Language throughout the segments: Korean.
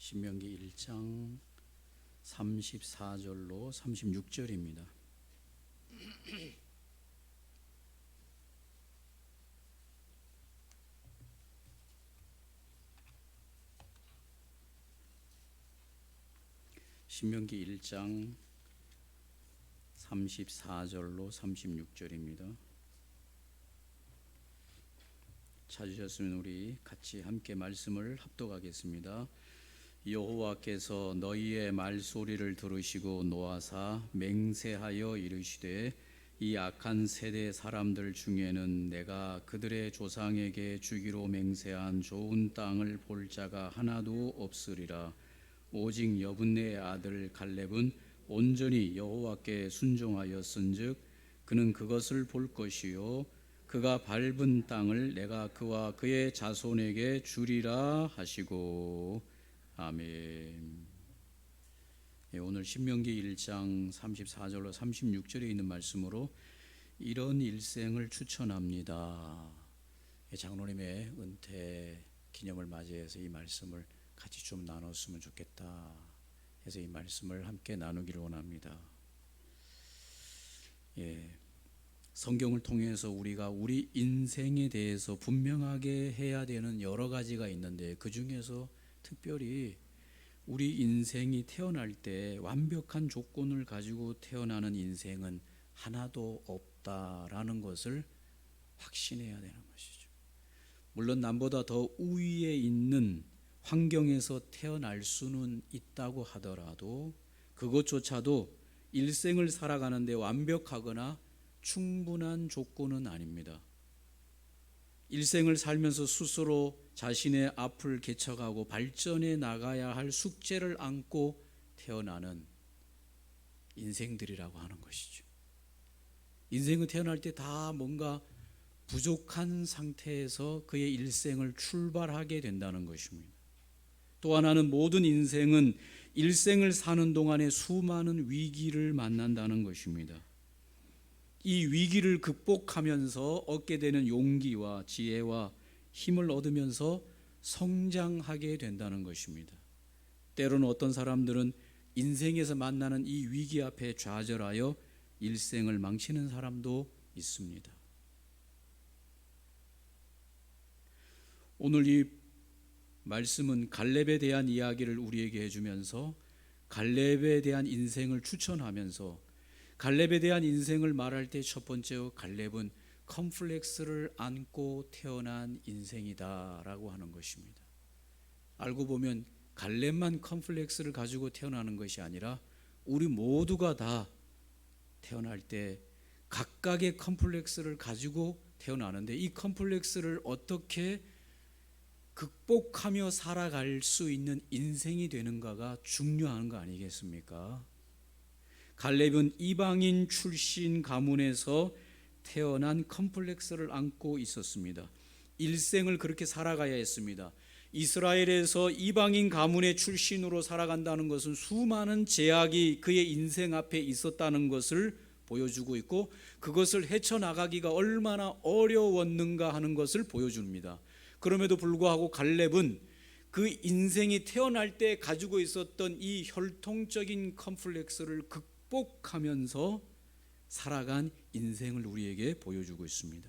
신명기 1장 34절로 36절입니다. 신명기 1장 34절로 36절입니다. 찾으셨으면 우리 같이 함께 말씀을 합독하겠습니다. 여호와께서 너희의 말소리를 들으시고 노하사 맹세하여 이르시되 이 악한 세대 사람들 중에는 내가 그들의 조상에게 주기로 맹세한 좋은 땅을 볼 자가 하나도 없으리라. 오직 여분네의 아들 갈렙은 온전히 여호와께 순종하였은즉 그는 그것을 볼 것이요 그가 밟은 땅을 내가 그와 그의 자손에게 주리라 하시고. 아멘. 오늘 신명기 1장 34절로 36절에 있는 말씀으로 이런 일생을 추천합니다. 장로님의 은퇴 기념을 맞이해서 이 말씀을 같이 좀 나눴으면 좋겠다 해서 이 말씀을 함께 나누기를 원합니다. 성경을 통해서 우리가 우리 인생에 대해서 분명하게 해야 되는 여러 가지가 있는데, 그 중에서 특별히 우리 인생이 태어날 때 완벽한 조건을 가지고 태어나는 인생은 하나도 없다라는 것을 확신해야 되는 것이죠. 물론 남보다 더 우위에 있는 환경에서 태어날 수는 있다고 하더라도 그것조차도 일생을 살아가는데 완벽하거나 충분한 조건은 아닙니다. 일생을 살면서 스스로 자신의 앞을 개척하고 발전해 나가야 할 숙제를 안고 태어나는 인생들이라고 하는 것이죠. 인생은 태어날 때 다 뭔가 부족한 상태에서 그의 일생을 출발하게 된다는 것입니다. 또 하나는 모든 인생은 일생을 사는 동안에 수많은 위기를 만난다는 것입니다. 이 위기를 극복하면서 얻게 되는 용기와 지혜와 힘을 얻으면서 성장하게 된다는 것입니다. 때로는 어떤 사람들은 인생에서 만나는 이 위기 앞에 좌절하여 일생을 망치는 사람도 있습니다. 오늘 이 말씀은 갈렙에 대한 이야기를 우리에게 해주면서 갈렙에 대한 인생을 추천하면서 갈렙에 대한 인생을 말할 때 첫 번째, 갈렙은 컴플렉스를 안고 태어난 인생이다 라고 하는 것입니다. 알고 보면 갈렙만 컴플렉스를 가지고 태어나는 것이 아니라 우리 모두가 다 태어날 때 각각의 컴플렉스를 가지고 태어나는데, 이 컴플렉스를 어떻게 극복하며 살아갈 수 있는 인생이 되는가가 중요한 거 아니겠습니까? 갈렙은 이방인 출신 가문에서 태어난 컴플렉스를 안고 있었습니다. 일생을 그렇게 살아가야 했습니다. 이스라엘에서 이방인 가문의 출신으로 살아간다는 것은 수많은 제약이 그의 인생 앞에 있었다는 것을 보여주고 있고, 그것을 헤쳐나가기가 얼마나 어려웠는가 하는 것을 보여줍니다. 그럼에도 불구하고 갈렙은 그 인생이 태어날 때 가지고 있었던 이 혈통적인 컴플렉스를 극복하면서 살아간 인생을 우리에게 보여주고 있습니다.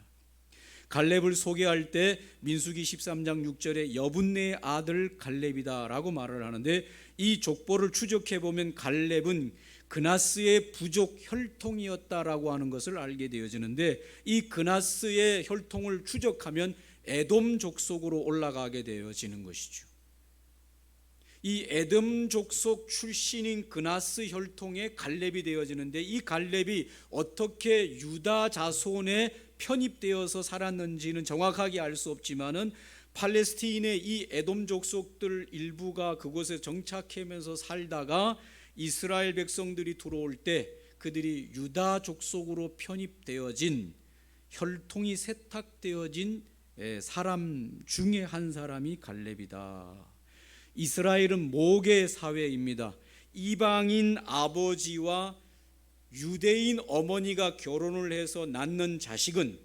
갈렙을 소개할 때 민수기 13장 6절에 여분네의 아들 갈렙이다 라고 말을 하는데, 이 족보를 추적해 보면 갈렙은 그나스의 부족 혈통이었다라고 하는 것을 알게 되어지는데, 이 그나스의 혈통을 추적하면 에돔 족속으로 올라가게 되어지는 것이죠. 이 에돔 족속 출신인 그나스 혈통의 갈렙이 되어지는데, 이 갈렙이 어떻게 유다 자손에 편입되어서 살았는지는 정확하게 알 수 없지만은 팔레스티인의 이 에돔 족속들 일부가 그곳에 정착하면서 살다가 이스라엘 백성들이 들어올 때 그들이 유다 족속으로 편입되어진, 혈통이 세탁되어진 사람 중에 한 사람이 갈렙이다. 이스라엘은 모계 사회입니다. 이방인 아버지와 유대인 어머니가 결혼을 해서 낳는 자식은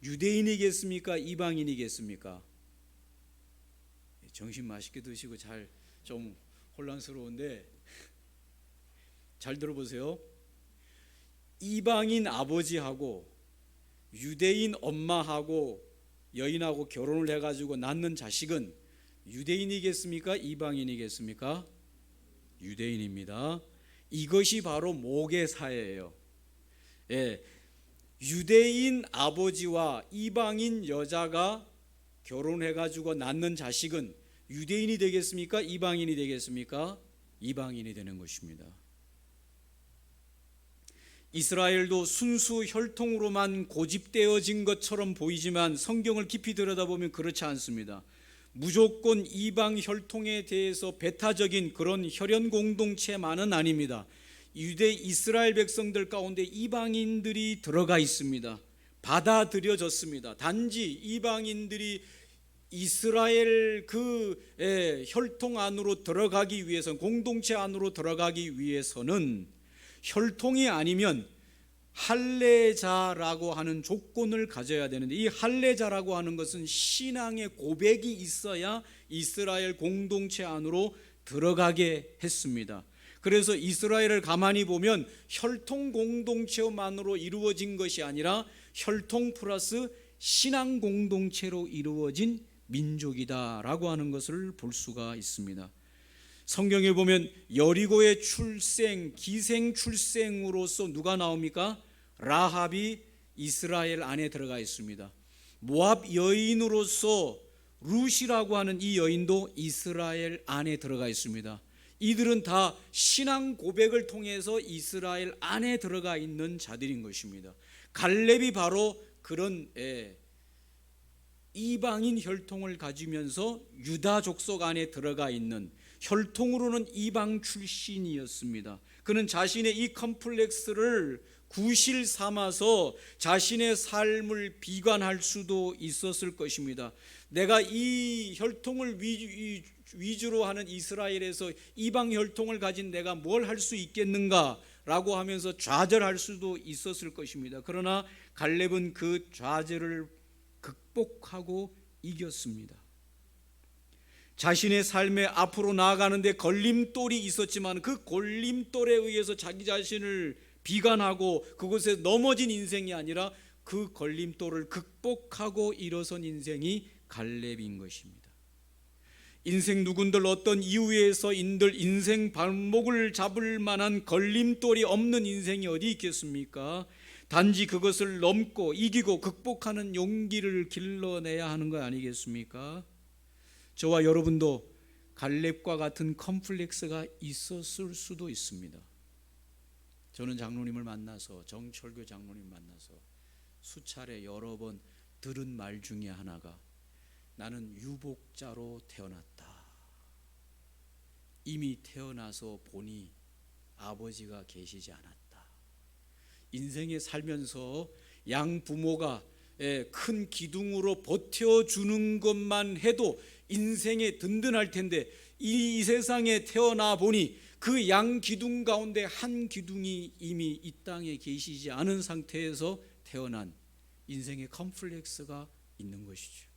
유대인이겠습니까? 이방인이겠습니까? 점심 맛있게 드시고 잘 좀 혼란스러운데 잘 들어보세요. 이방인 아버지하고 유대인 엄마하고 여인하고 결혼을 해가지고 낳는 자식은 유대인이겠습니까? 이방인이겠습니까? 유대인입니다. 이것이 바로 모계사예요. 예, 유대인 아버지와 이방인 여자가 결혼해가지고 낳는 자식은 유대인이 되겠습니까? 이방인이 되겠습니까? 이방인이 되는 것입니다. 이스라엘도 순수 혈통으로만 고집되어진 것처럼 보이지만 성경을 깊이 들여다보면 그렇지 않습니다. 무조건 이방 혈통에 대해서 배타적인 그런 혈연 공동체만은 아닙니다. 유대 이스라엘 백성들 가운데 이방인들이 들어가 있습니다. 받아들여졌습니다. 단지 이방인들이 이스라엘 혈통 안으로 들어가기 위해서는, 공동체 안으로 들어가기 위해서는 혈통이 아니면 할례자라고 하는 조건을 가져야 되는데, 이 할례자라고 하는 것은 신앙의 고백이 있어야 이스라엘 공동체 안으로 들어가게 했습니다. 그래서 이스라엘을 가만히 보면 혈통 공동체만으로 이루어진 것이 아니라 혈통 플러스 신앙 공동체로 이루어진 민족이다라고 하는 것을 볼 수가 있습니다. 성경에 보면 여리고의 출생, 기생 출생으로서 누가 나옵니까? 라합이 이스라엘 안에 들어가 있습니다. 모압 여인으로서 룻이라고 하는 이 여인도 이스라엘 안에 들어가 있습니다. 이들은 다 신앙 고백을 통해서 이스라엘 안에 들어가 있는 자들인 것입니다. 갈렙이 바로 그런 이방인 혈통을 가지면서 유다 족속 안에 들어가 있는, 혈통으로는 이방 출신이었습니다. 그는 자신의 이 컴플렉스를 구실 삼아서 자신의 삶을 비관할 수도 있었을 것입니다. 내가 이 혈통을 위주로 하는 이스라엘에서 이방 혈통을 가진 내가 뭘 할 수 있겠는가 라고 하면서 좌절할 수도 있었을 것입니다. 그러나 갈렙은 그 좌절을 극복하고 이겼습니다. 자신의 삶에 앞으로 나아가는데 걸림돌이 있었지만 그 걸림돌에 의해서 자기 자신을 비관하고 그곳에 넘어진 인생이 아니라 그 걸림돌을 극복하고 일어선 인생이 갈렙인 것입니다. 인생 누군들 어떤 이유에서 인생 발목을 잡을 만한 걸림돌이 없는 인생이 어디 있겠습니까? 단지 그것을 넘고 이기고 극복하는 용기를 길러내야 하는 거 아니겠습니까? 저와 여러분도 갈렙과 같은 컴플렉스가 있었을 수도 있습니다. 저는 장로님을 만나서, 정철교 장로님 만나서 수차례 여러 번 들은 말 중에 하나가, 나는 유복자로 태어났다. 이미 태어나서 보니 아버지가 계시지 않았다. 인생에 살면서 양부모가 큰 기둥으로 버텨주는 것만 해도 인생에 든든할 텐데, 이 세상에 태어나 보니 그 양 기둥 가운데 한 기둥이 이미 이 땅에 계시지 않은 상태에서 태어난 인생의 컴플렉스가 있는 것이죠.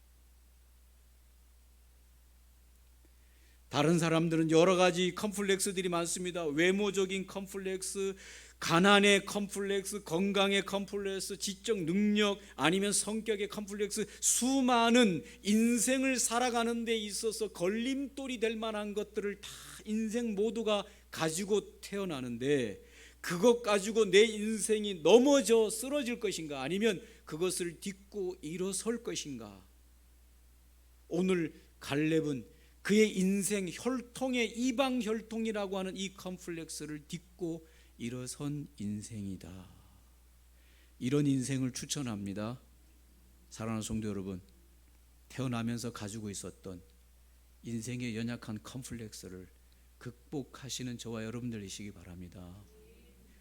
다른 사람들은 여러 가지 컴플렉스들이 많습니다. 외모적인 컴플렉스, 가난의 컴플렉스, 건강의 컴플렉스, 지적 능력, 아니면 성격의 컴플렉스, 수많은 인생을 살아가는 데 있어서 걸림돌이 될 만한 것들을 다 인생 모두가 가지고 태어나는데, 그것 가지고 내 인생이 넘어져 쓰러질 것인가, 아니면 그것을 딛고 일어설 것인가? 오늘 갈렙은 그의 인생 혈통의 이방 혈통이라고 하는 이 컴플렉스를 딛고 일어선 인생이다. 이런 인생을 추천합니다. 사랑하는 성도 여러분, 태어나면서 가지고 있었던 인생의 연약한 컴플렉스를 극복하시는 저와 여러분들이시기 바랍니다.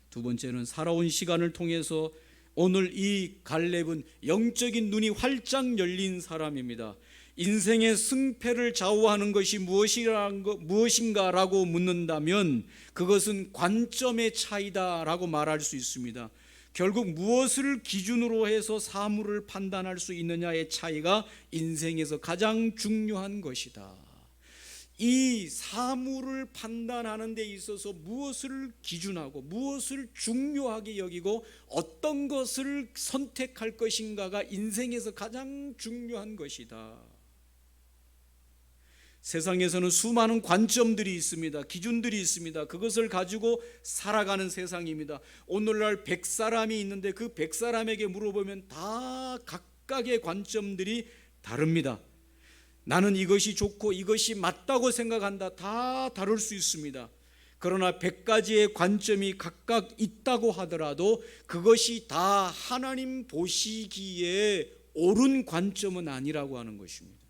두 번째는 살아온 시간을 통해서 오늘 이 갈렙은 영적인 눈이 활짝 열린 사람입니다. 인생의 승패를 좌우하는 것이 무엇인가라고 묻는다면 그것은 관점의 차이다라고 말할 수 있습니다. 결국 무엇을 기준으로 해서 사물을 판단할 수 있느냐의 차이가 인생에서 가장 중요한 것이다. 이 사물을 판단하는 데 있어서 무엇을 기준하고 무엇을 중요하게 여기고 어떤 것을 선택할 것인가가 인생에서 가장 중요한 것이다. 세상에서는 수많은 관점들이 있습니다. 기준들이 있습니다. 그것을 가지고 살아가는 세상입니다. 오늘날 100사람이 있는데 그 100사람에게 물어보면 다 각각의 관점들이 다릅니다. 나는 이것이 좋고 이것이 맞다고 생각한다. 다 다를 수 있습니다. 그러나 100가지의 관점이 각각 있다고 하더라도 그것이 다 하나님 보시기에 옳은 관점은 아니라고 하는 것입니다.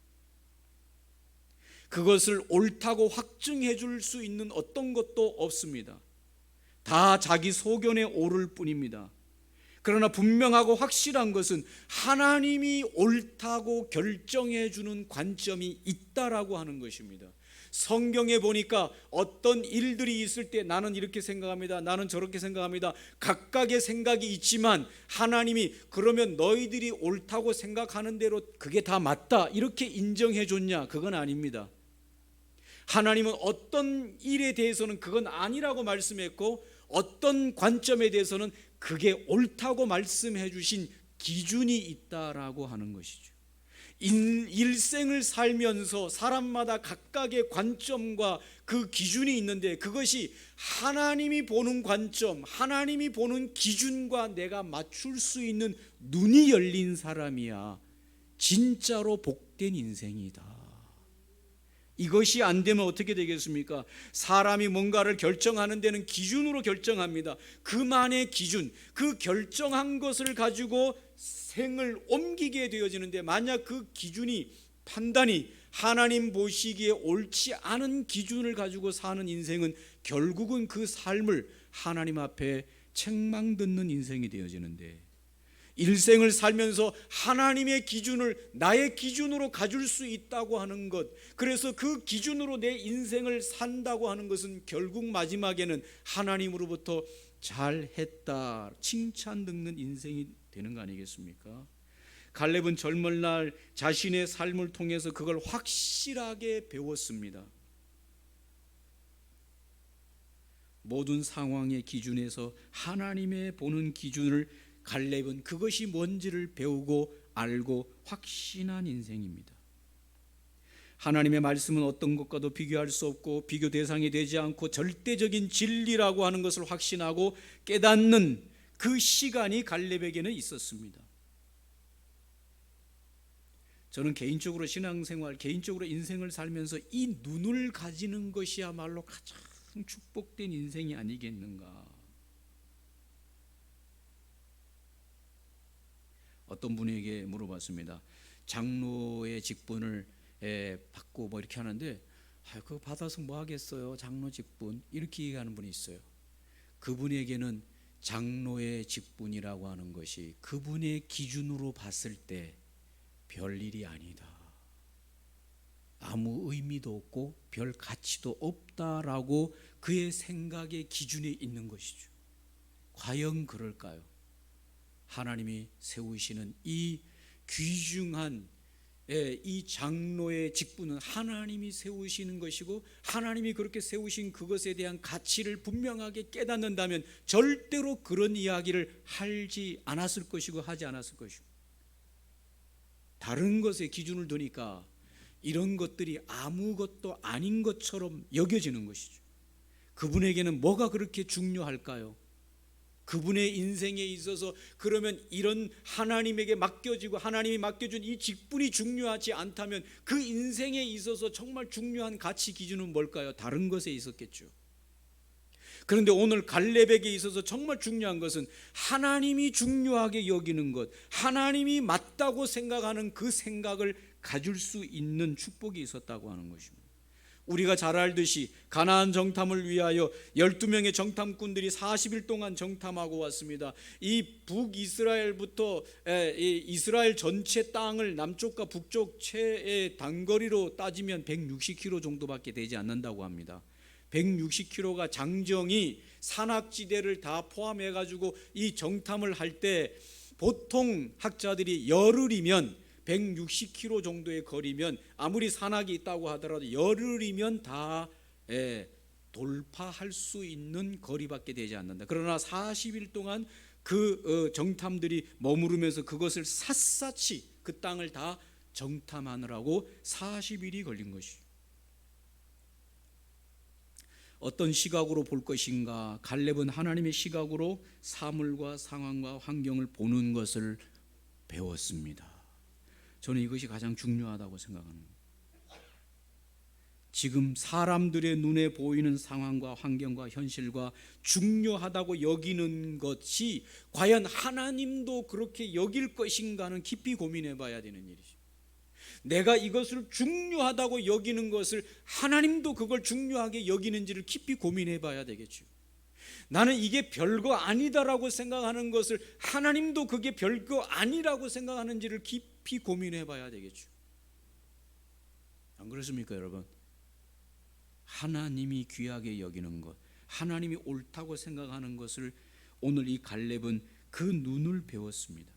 그것을 옳다고 확증해 줄 수 있는 어떤 것도 없습니다. 다 자기 소견에 오를 뿐입니다. 그러나 분명하고 확실한 것은 하나님이 옳다고 결정해 주는 관점이 있다라고 하는 것입니다. 성경에 보니까 어떤 일들이 있을 때 나는 이렇게 생각합니다. 나는 저렇게 생각합니다. 각각의 생각이 있지만 하나님이 그러면 너희들이 옳다고 생각하는 대로 그게 다 맞다 이렇게 인정해 줬냐? 그건 아닙니다. 하나님은 어떤 일에 대해서는 그건 아니라고 말씀했고 어떤 관점에 대해서는 그게 옳다고 말씀해 주신 기준이 있다라고 하는 것이죠. 일생을 살면서 사람마다 각각의 관점과 그 기준이 있는데 그것이 하나님이 보는 관점, 하나님이 보는 기준과 내가 맞출 수 있는 눈이 열린 사람이야 진짜로 복된 인생이다. 이것이 안 되면 어떻게 되겠습니까? 사람이 뭔가를 결정하는 데는 기준으로 결정합니다. 그만의 기준, 그 결정한 것을 가지고 생을 옮기게 되어지는데 만약 그 기준이 판단이 하나님 보시기에 옳지 않은 기준을 가지고 사는 인생은 결국은 그 삶을 하나님 앞에 책망 듣는 인생이 되어지는데 일생을 살면서 하나님의 기준을 나의 기준으로 가질 수 있다고 하는 것, 그래서 그 기준으로 내 인생을 산다고 하는 것은 결국 마지막에는 하나님으로부터 잘했다 칭찬 듣는 인생이 되는 거 아니겠습니까? 갈렙은 젊은 날 자신의 삶을 통해서 그걸 확실하게 배웠습니다. 모든 상황의 기준에서 하나님의 보는 기준을 갈렙은 그것이 뭔지를 배우고 알고 확신한 인생입니다. 하나님의 말씀은 어떤 것과도 비교할 수 없고 비교 대상이 되지 않고 절대적인 진리라고 하는 것을 확신하고 깨닫는 그 시간이 갈렙에게는 있었습니다. 저는 개인적으로 신앙생활, 개인적으로 인생을 살면서 이 눈을 가지는 것이야말로 가장 축복된 인생이 아니겠는가. 어떤 분에게 물어봤습니다. 장로의 직분을 받고 뭐 이렇게 하는데 그거 받아서 뭐 하겠어요? 장로 직분 이렇게 얘기하는 분이 있어요. 그분에게는 장로의 직분이라고 하는 것이 그분의 기준으로 봤을 때 별일이 아니다. 아무 의미도 없고 별 가치도 없다라고 그의 생각의 기준에 있는 것이죠. 과연 그럴까요? 하나님이 세우시는 이 귀중한 이 장로의 직분은 하나님이 세우시는 것이고 하나님이 그렇게 세우신 그것에 대한 가치를 분명하게 깨닫는다면 절대로 그런 이야기를 하지 않았을 것이고 하지 않았을 것이고 다른 것에 기준을 두니까 이런 것들이 아무것도 아닌 것처럼 여겨지는 것이죠. 그분에게는 뭐가 그렇게 중요할까요? 그분의 인생에 있어서 그러면 이런 하나님에게 맡겨지고 하나님이 맡겨준 이 직분이 중요하지 않다면 그 인생에 있어서 정말 중요한 가치 기준은 뭘까요? 다른 것에 있었겠죠. 그런데 오늘 갈렙에게 있어서 정말 중요한 것은 하나님이 중요하게 여기는 것, 하나님이 맞다고 생각하는 그 생각을 가질 수 있는 축복이 있었다고 하는 것입니다. 우리가 잘 알듯이 가나안 정탐을 위하여 12명의 정탐꾼들이 40일 동안 정탐하고 왔습니다. 이 북이스라엘부터 이스라엘 전체 땅을 남쪽과 북쪽 최의 단거리로 따지면 160km 정도밖에 되지 않는다고 합니다. 160km가 장정이 산악지대를 다 포함해 가지고 이 정탐을 할 때 보통 학자들이 열흘이면 160km 정도의 거리면 아무리 산악이 있다고 하더라도 열흘이면 다 돌파할 수 있는 거리밖에 되지 않는다. 그러나 40일 동안 그 정탐들이 머무르면서 그것을 샅샅이 그 땅을 다 정탐하느라고 40일이 걸린 것이죠. 어떤 시각으로 볼 것인가? 갈렙은 하나님의 시각으로 사물과 상황과 환경을 보는 것을 배웠습니다. 저는 이것이 가장 중요하다고 생각합니다. 지금 사람들의 눈에 보이는 상황과 환경과 현실과 중요하다고 여기는 것이 과연 하나님도 그렇게 여길 것인가는 깊이 고민해 봐야 되는 일이죠. 내가 이것을 중요하다고 여기는 것을 하나님도 그걸 중요하게 여기는지를 깊이 고민해 봐야 되겠죠. 나는 이게 별거 아니다라고 생각하는 것을 하나님도 그게 별거 아니라고 생각하는지를 깊이 고민해 봐야 되겠죠. 안 그렇습니까, 여러분? 하나님이 귀하게 여기는 것, 하나님이 옳다고 생각하는 것을 오늘 이 갈렙은 그 눈을 배웠습니다.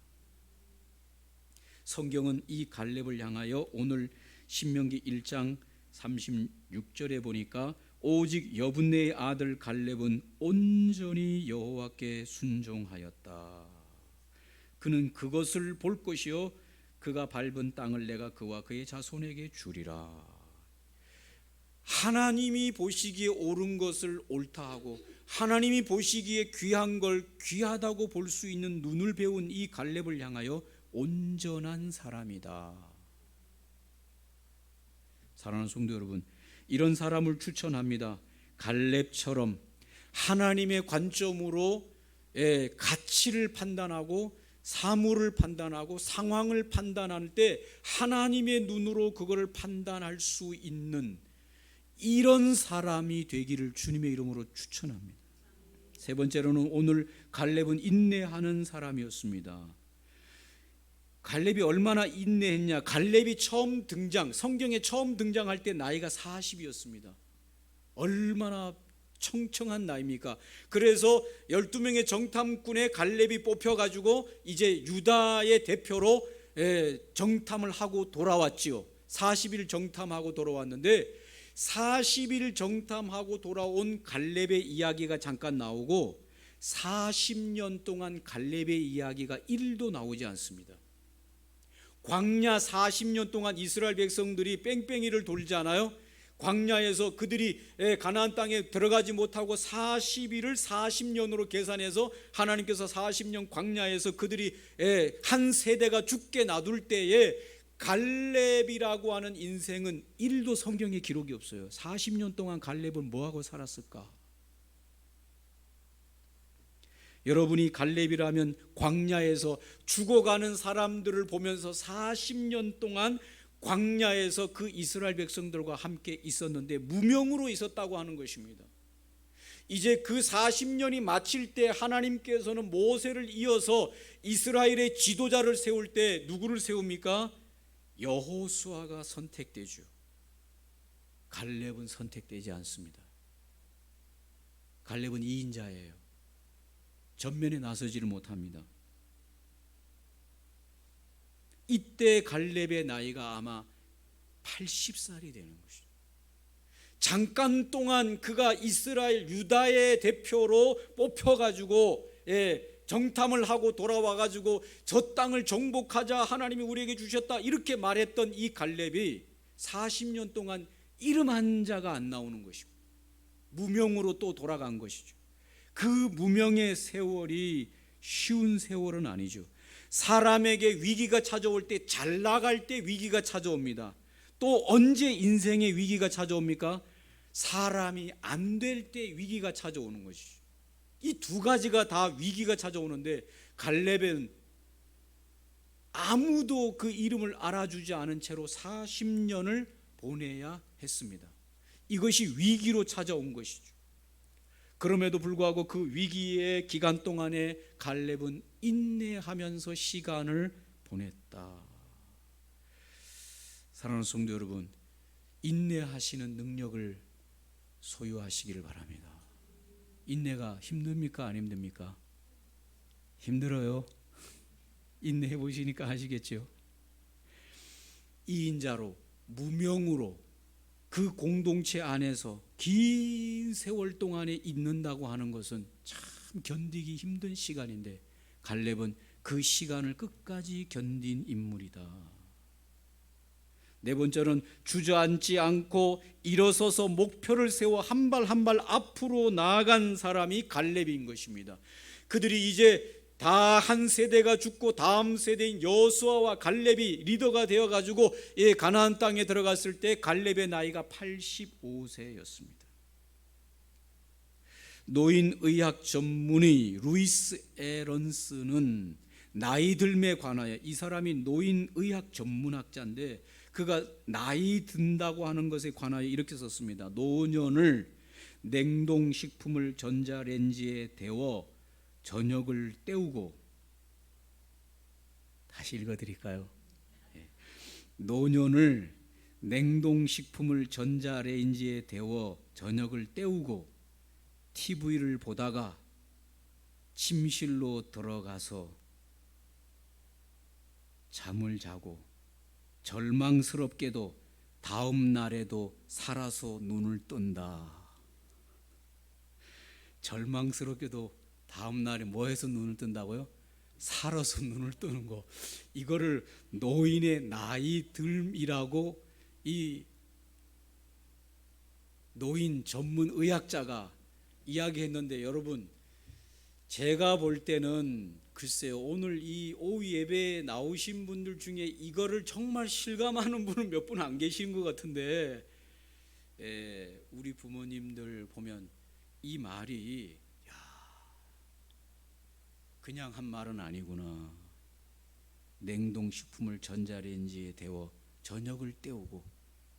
성경은 이 갈렙을 향하여 오늘 신명기 1장 36절에 보니까 오직 여분네의 아들 갈렙은 온전히 여호와께 순종하였다. 그는 그것을 볼 것이요 그가 밟은 땅을 내가 그와 그의 자손에게 주리라. 하나님이 보시기에 옳은 것을 옳다 하고 하나님이 보시기에 귀한 걸 귀하다고 볼 수 있는 눈을 배운 이 갈렙을 향하여 온전한 사람이다. 사랑하는 성도 여러분, 이런 사람을 추천합니다. 갈렙처럼 하나님의 관점으로 가치를 판단하고 사물을 판단하고 상황을 판단할 때 하나님의 눈으로 그것을 판단할 수 있는 이런 사람이 되기를 주님의 이름으로 추천합니다. 세 번째로는 오늘 갈렙은 인내하는 사람이었습니다. 갈렙이 얼마나 인내했냐? 갈렙이 처음 등장, 성경에 처음 등장할 때 나이가 40이었습니다. 얼마나 청청한 나이입니까? 그래서 12명의 정탐꾼에 갈렙이 뽑혀가지고 이제 유다의 대표로 정탐을 하고 돌아왔지요. 40일 정탐하고 돌아왔는데 40일 정탐하고 돌아온 갈렙의 이야기가 잠깐 나오고 40년 동안 갈렙의 이야기가 1도 나오지 않습니다. 광야 40년 동안 이스라엘 백성들이 뺑뺑이를 돌잖아요. 광야에서 그들이 가나안 땅에 들어가지 못하고 40일을 40년으로 계산해서 하나님께서 40년 광야에서 그들이 한 세대가 죽게 놔둘 때에 갈렙이라고 하는 인생은 1도 성경에 기록이 없어요. 40년 동안 갈렙은 뭐하고 살았을까? 여러분이 갈렙이라면 광야에서 죽어가는 사람들을 보면서 40년 동안 광야에서 그 이스라엘 백성들과 함께 있었는데 무명으로 있었다고 하는 것입니다. 이제 그 40년이 마칠 때 하나님께서는 모세를 이어서 이스라엘의 지도자를 세울 때 누구를 세웁니까? 여호수아가 선택되죠. 갈렙은 선택되지 않습니다. 갈렙은 2인자예요. 전면에 나서지를 못합니다. 이때 갈렙의 나이가 아마 80살이 되는 것이죠. 잠깐 동안 그가 이스라엘 유다의 대표로 뽑혀가지고 정탐을 하고 돌아와가지고 저 땅을 정복하자 하나님이 우리에게 주셨다 이렇게 말했던 이 갈렙이 40년 동안 이름 한 자가 안 나오는 것입니다. 무명으로 또 돌아간 것이죠. 그 무명의 세월이 쉬운 세월은 아니죠. 사람에게 위기가 찾아올 때, 잘 나갈 때 위기가 찾아옵니다. 또 언제 인생의 위기가 찾아옵니까? 사람이 안 될 때 위기가 찾아오는 것이죠. 이 두 가지가 다 위기가 찾아오는데 갈렙은 아무도 그 이름을 알아주지 않은 채로 40년을 보내야 했습니다. 이것이 위기로 찾아온 것이죠. 그럼에도 불구하고 그 위기의 기간 동안에 갈렙은 인내하면서 시간을 보냈다. 사랑하는 성도 여러분, 인내하시는 능력을 소유하시기를 바랍니다. 인내가 힘듭니까? 안 힘듭니까? 힘들어요. 인내해 보시니까 아시겠죠. 이인자로 무명으로 그 공동체 안에서 긴 세월 동안에 있는다고 하는 것은 참 견디기 힘든 시간인데 갈렙은 그 시간을 끝까지 견딘 인물이다. 네 번째는 주저앉지 않고 일어서서 목표를 세워 한 발 한 발 앞으로 나아간 사람이 갈렙인 것입니다. 그들이 이제 다 한 세대가 죽고 다음 세대인 여호수아와 갈렙이 리더가 되어 가지고 가나안 땅에 들어갔을 때 갈렙의 나이가 85세였습니다. 노인의학 전문의 루이스 에런스는 나이 듦에 관하여, 이 사람이 노인의학 전문학자인데 그가 나이 든다고 하는 것에 관하여 이렇게 썼습니다. 노년을 냉동식품을 전자레인지에 데워 저녁을 때우고, 다시 읽어드릴까요? 노년을 냉동식품을 전자레인지에 데워 저녁을 때우고 TV를 보다가 침실로 들어가서 잠을 자고 절망스럽게도 다음 날에도 살아서 눈을 뜬다. 절망스럽게도 다음 날에 뭐 해서 눈을 뜬다고요? 살아서 눈을 뜨는 거. 이거를 노인의 나이 듦이라고 이 노인 전문 의학자가 이야기했는데, 여러분 제가 볼 때는 글쎄요, 오늘 이 오후 예배에 나오신 분들 중에 이거를 정말 실감하는 분은 몇 분 안 계신 것 같은데, 우리 부모님들 보면 이 말이 그냥 한 말은 아니구나. 냉동식품을 전자레인지에 데워 저녁을 때우고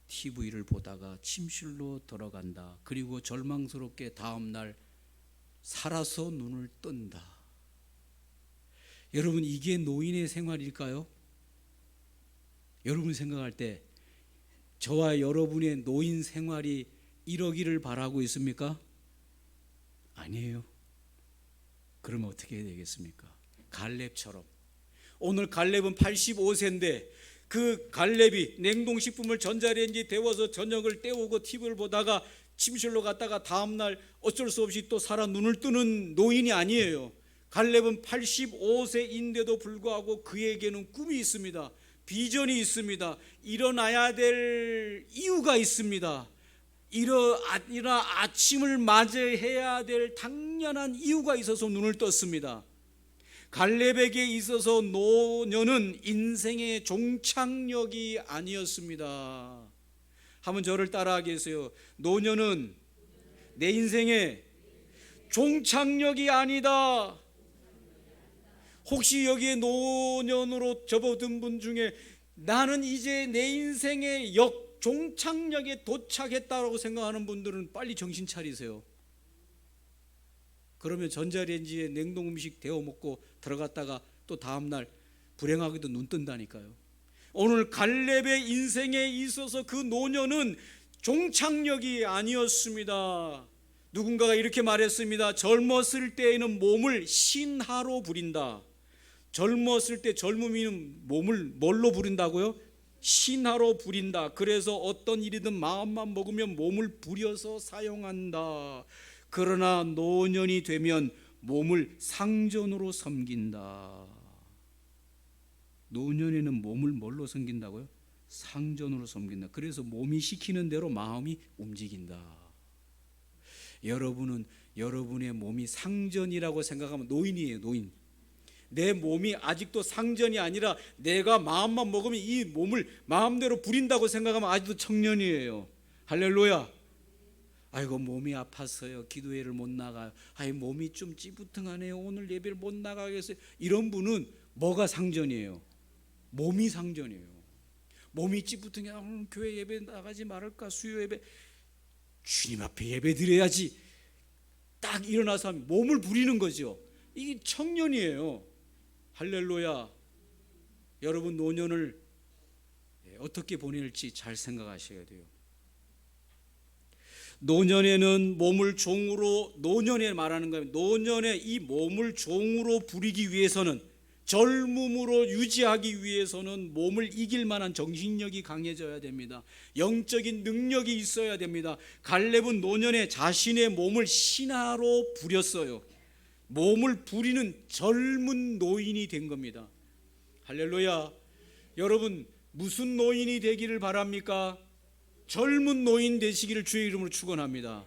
TV를 보다가 침실로 들어간다. 그리고 절망스럽게 다음날 살아서 눈을 뜬다. 여러분, 이게 노인의 생활일까요? 여러분 생각할 때 저와 여러분의 노인 생활이 이러기를 바라고 있습니까? 아니에요. 그러면 어떻게 해야 되겠습니까? 갈렙처럼. 오늘 갈렙은 85세인데 그 갈렙이 냉동식품을 전자레인지에 데워서 저녁을 때우고 TV를 보다가 침실로 갔다가 다음날 어쩔 수 없이 또 살아 눈을 뜨는 노인이 아니에요. 갈렙은 85세인데도 불구하고 그에게는 꿈이 있습니다. 비전이 있습니다. 일어나야 될 이유가 있습니다. 일어나 아침을 맞이해야 될 당연한 이유가 있어서 눈을 떴습니다. 갈렙에게 있어서 노년은 인생의 종착역이 아니었습니다. 한번 저를 따라하겠어요. 노년은 내 인생의 종착역이 아니다. 혹시 여기에 노년으로 접어든 분 중에 나는 이제 내 인생의 종착역에 도착했다고 생각하는 분들은 빨리 정신 차리세요. 그러면 전자레인지에 냉동 음식 데워 먹고 들어갔다가 또 다음날 불행하게도 눈 뜬다니까요. 오늘 갈렙의 인생에 있어서 그 노년은 종착역이 아니었습니다. 누군가가 이렇게 말했습니다. 젊었을 때에는 몸을 신하로 부린다. 젊었을 때 젊음이는 몸을 뭘로 부린다고요? 신하로 부린다. 그래서 어떤 일이든 마음만 먹으면 몸을 부려서 사용한다. 그러나 노년이 되면 몸을 상전으로 섬긴다. 노년에는 몸을 뭘로 섬긴다고요? 상전으로 섬긴다. 그래서 몸이 시키는 대로 마음이 움직인다. 여러분은 여러분의 몸이 상전이라고 생각하면 노인이에요. 노인. 내 몸이 아직도 상전이 아니라 내가 마음만 먹으면 이 몸을 마음대로 부린다고 생각하면 아직도 청년이에요. 할렐루야. 아이고 몸이 아팠어요. 기도회를 못 나가요. 아이 몸이 좀 찌부둥하네요. 오늘 예배를 못 나가겠어요. 이런 분은 뭐가 상전이에요? 몸이 상전이에요. 몸이 찌부둥해. 오늘 교회 예배 나가지 말을까? 수요 예배 주님 앞에 예배 드려야지. 딱 일어나서 몸을 부리는 거죠. 이게 청년이에요. 할렐루야. 여러분 노년을 어떻게 보낼지 잘 생각하셔야 돼요. 노년에는 몸을 종으로, 노년에 말하는 거예요. 노년에 이 몸을 종으로 부리기 위해서는 젊음으로 유지하기 위해서는 몸을 이길 만한 정신력이 강해져야 됩니다. 영적인 능력이 있어야 됩니다. 갈렙은 노년에 자신의 몸을 신하로 부렸어요. 몸을 부리는 젊은 노인이 된 겁니다. 할렐루야. 여러분, 무슨 노인이 되기를 바랍니까? 젊은 노인 되시기를 주의 이름으로 축원합니다.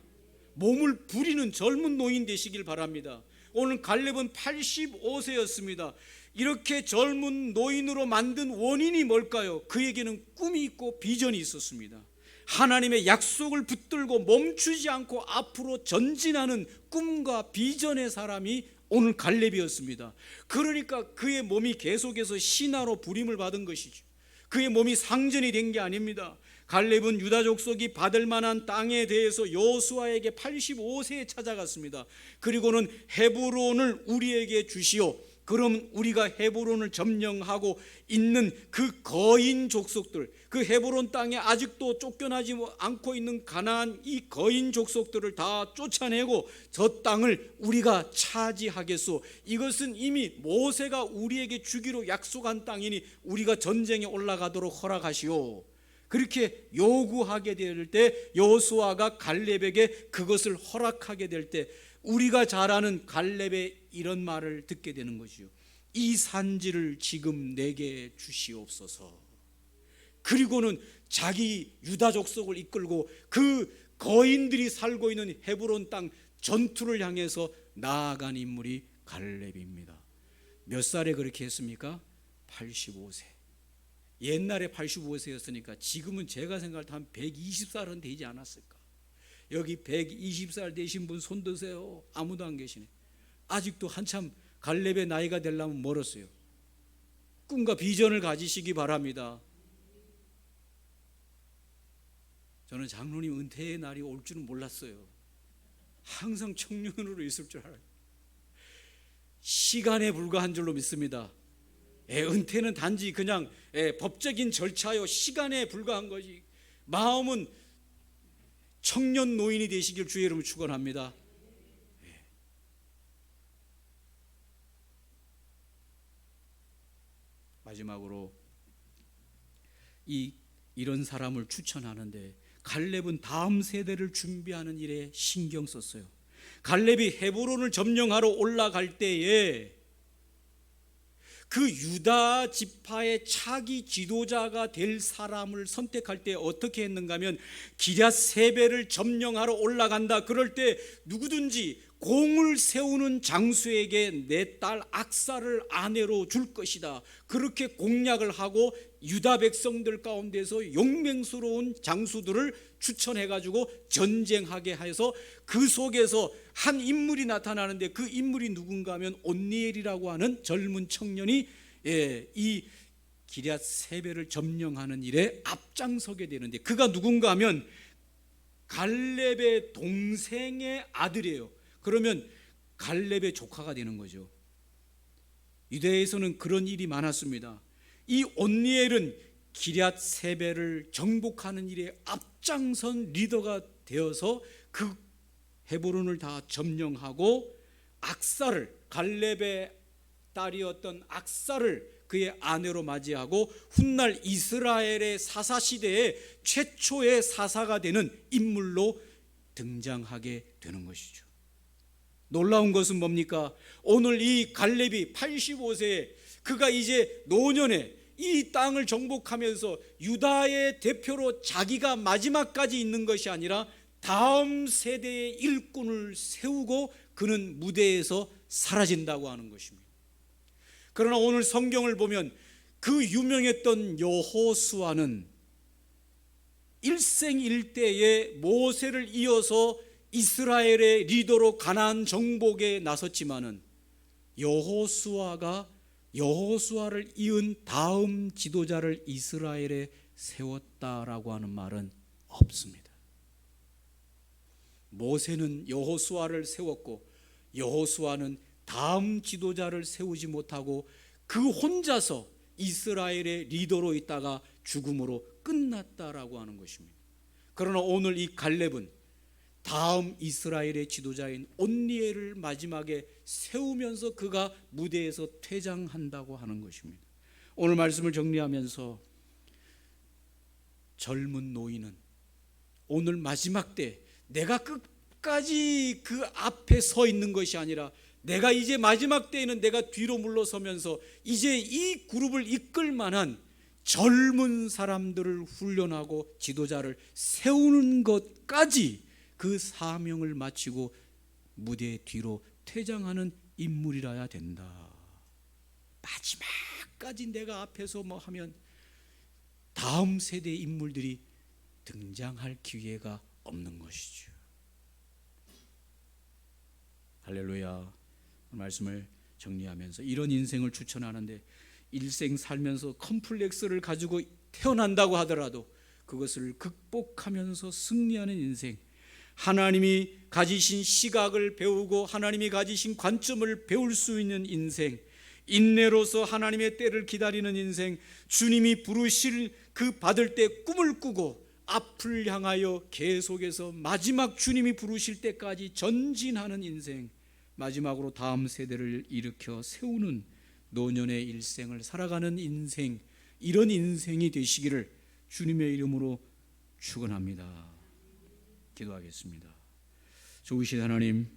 몸을 부리는 젊은 노인 되시길 바랍니다. 오늘 갈렙은 85세였습니다. 이렇게 젊은 노인으로 만든 원인이 뭘까요? 그에게는 꿈이 있고 비전이 있었습니다. 하나님의 약속을 붙들고 멈추지 않고 앞으로 전진하는 꿈과 비전의 사람이 오늘 갈렙이었습니다. 그러니까 그의 몸이 계속해서 신하로 부림을 받은 것이죠. 그의 몸이 상전이 된 게 아닙니다. 갈렙은 유다 족속이 받을 만한 땅에 대해서 여호수아에게 85세에 찾아갔습니다. 그리고는 헤브론을 우리에게 주시오. 그럼 우리가 헤브론을 점령하고 있는 그 거인 족속들, 그 헤브론 땅에 아직도 쫓겨나지 않고 있는 가나안 이 거인 족속들을 다 쫓아내고 저 땅을 우리가 차지하겠소. 이것은 이미 모세가 우리에게 주기로 약속한 땅이니 우리가 전쟁에 올라가도록 허락하시오. 그렇게 요구하게 될 때 여호수아가 갈렙에게 그것을 허락하게 될 때 우리가 잘 아는 갈렙의 이런 말을 듣게 되는 것이요. 이 산지를 지금 내게 주시옵소서. 그리고는 자기 유다 족속을 이끌고 그 거인들이 살고 있는 헤브론 땅 전투를 향해서 나아간 인물이 갈렙입니다. 몇 살에 그렇게 했습니까? 85세. 옛날에 85세였으니까 지금은 제가 생각할 때 한 120살은 되지 않았을까. 여기 120살 되신 분 손 드세요. 아무도 안 계시네. 아직도 한참 갈렙의 나이가 되려면 멀었어요. 꿈과 비전을 가지시기 바랍니다. 저는 장로님 은퇴의 날이 올 줄은 몰랐어요. 항상 청년으로 있을 줄 알아요. 시간에 불과한 줄로 믿습니다. 은퇴는 단지 그냥 법적인 절차요, 시간에 불과한 거지. 마음은 청년 노인이 되시길 주의 이름으로 축원합니다. 마지막으로 이런 사람을 추천하는데 갈렙은 다음 세대를 준비하는 일에 신경 썼어요. 갈렙이 헤브론을 점령하러 올라갈 때에 그 유다 지파의 차기 지도자가 될 사람을 선택할 때 어떻게 했는가 하면 기럇세벨을 점령하러 올라간다. 그럴 때 누구든지 공을 세우는 장수에게 내 딸 악사를 아내로 줄 것이다. 그렇게 공약을 하고 유다 백성들 가운데서 용맹스러운 장수들을 추천해가지고 전쟁하게 해서 그 속에서 한 인물이 나타나는데 그 인물이 누군가 하면 온니엘이라고 하는 젊은 청년이 이 기럇세벨을 점령하는 일에 앞장서게 되는데 그가 누군가 하면 갈렙의 동생의 아들이에요. 그러면 갈렙의 조카가 되는 거죠. 유대에서는 그런 일이 많았습니다. 이 온니엘은 기럇세벨을 정복하는 일에 앞장선 리더가 되어서 그 헤브론을 다 점령하고 악사를, 갈렙의 딸이었던 악사를 그의 아내로 맞이하고 훗날 이스라엘의 사사 시대에 최초의 사사가 되는 인물로 등장하게 되는 것이죠. 놀라운 것은 뭡니까? 오늘 이 갈렙이 85세에 그가 이제 노년에 이 땅을 정복하면서 유다의 대표로 자기가 마지막까지 있는 것이 아니라 다음 세대의 일꾼을 세우고 그는 무대에서 사라진다고 하는 것입니다. 그러나 오늘 성경을 보면 그 유명했던 여호수아는 일생일대에 모세를 이어서 이스라엘의 리더로 가나안 정복에 나섰지만은 여호수아를 이은 다음 지도자를 이스라엘에 세웠다라고 하는 말은 없습니다. 모세는 여호수아를 세웠고 여호수아는 다음 지도자를 세우지 못하고 그 혼자서 이스라엘의 리더로 있다가 죽음으로 끝났다라고 하는 것입니다. 그러나 오늘 이 갈렙은 다음 이스라엘의 지도자인 온니엘을 마지막에 세우면서 그가 무대에서 퇴장한다고 하는 것입니다. 오늘 말씀을 정리하면서 젊은 노인은 오늘 마지막 때 내가 끝까지 그 앞에 서 있는 것이 아니라 내가 이제 마지막 때에는 내가 뒤로 물러서면서 이제 이 그룹을 이끌 만한 젊은 사람들을 훈련하고 지도자를 세우는 것까지 그 사명을 마치고 무대 뒤로 퇴장하는 인물이라야 된다. 마지막까지 내가 앞에서 뭐 하면 다음 세대의 인물들이 등장할 기회가 없는 것이죠. 할렐루야. 말씀을 정리하면서 이런 인생을 추천하는데, 일생 살면서 컴플렉스를 가지고 태어난다고 하더라도 그것을 극복하면서 승리하는 인생, 하나님이 가지신 시각을 배우고 하나님이 가지신 관점을 배울 수 있는 인생, 인내로서 하나님의 때를 기다리는 인생, 주님이 부르실 그 받을 때 꿈을 꾸고 앞을 향하여 계속해서 마지막 주님이 부르실 때까지 전진하는 인생, 마지막으로 다음 세대를 일으켜 세우는 노년의 일생을 살아가는 인생, 이런 인생이 되시기를 주님의 이름으로 축원합니다. 기도하겠습니다. 좋으신 하나님,